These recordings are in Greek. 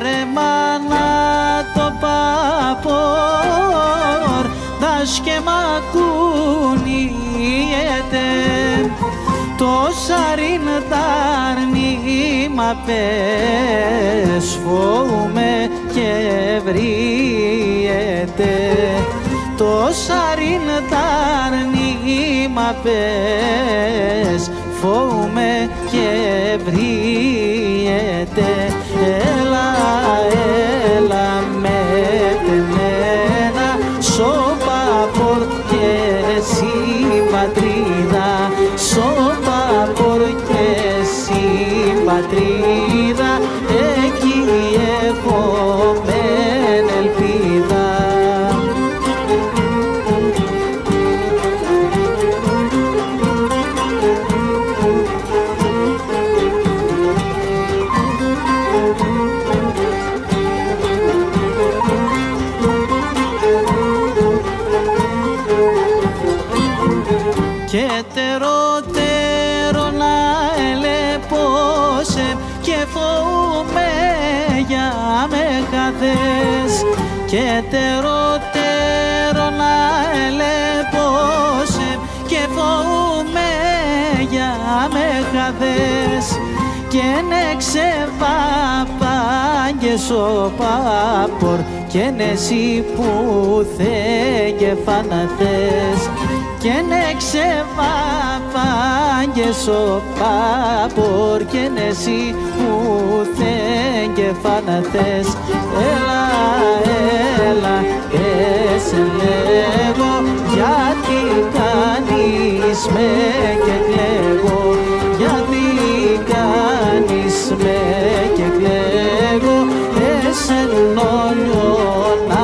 ρε μάνα το παπορ δας και μ' ακούνιεται το σαρίν ταρνήμα πες φόουμε και βριέται το σαρίν ταρνήμα πες φόουμε και βριέται έλα, έλα με τεμένα σοπαπορ και εσύ πατρίδα σοπαπορ και εσύ πατρίδα εκεί έχω μεν ελπίδα. Και τερό να ελεπώσε και φοβούμαι για με χαθές και τερό να ελεπώσε και φοβούμαι για με χαθές και νεξε παπάγγες ο πάπορ και νεσί που θέ φαναθές και νεξε παπάγγες ο πάπορ και νεσί που θέ φαναθές έλα, έλα σε λέγω γιατί κάνεις με και κλαίγω γιατί κάνεις με και κλαίγω εσεν όλιο να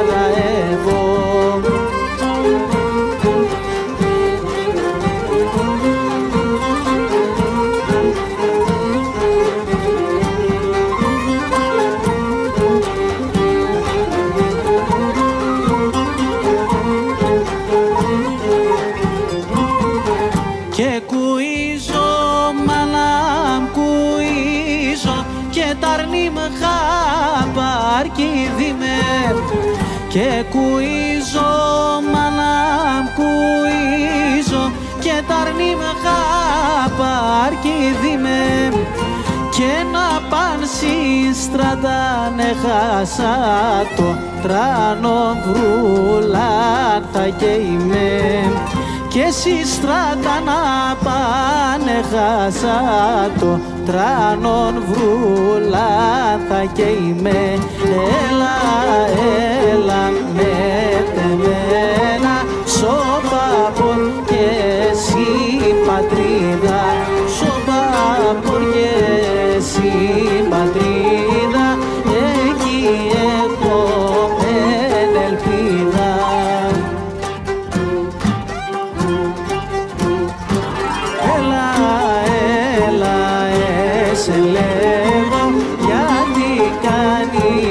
ραεύω. Και κουίζω μανάμ κουίζω και ταρνίμ χαπαρκίδημε και κουίζω μανάμ κουίζω και ταρνίμ χαπαρκίδημε και να παν συστρατάνε χάσα το τράνο βρούλαν θα καημέ και συστράτα να πάνε χάσα το τράνον βρούλα θα καημέ έλα, έλα με τεμένα σοπαπορ και εσύ πατρίδα σοπαπορ και εσύ πατρίδα εκεί έχω μεν ελπίδα. Σε λέγω γιατί κάνεις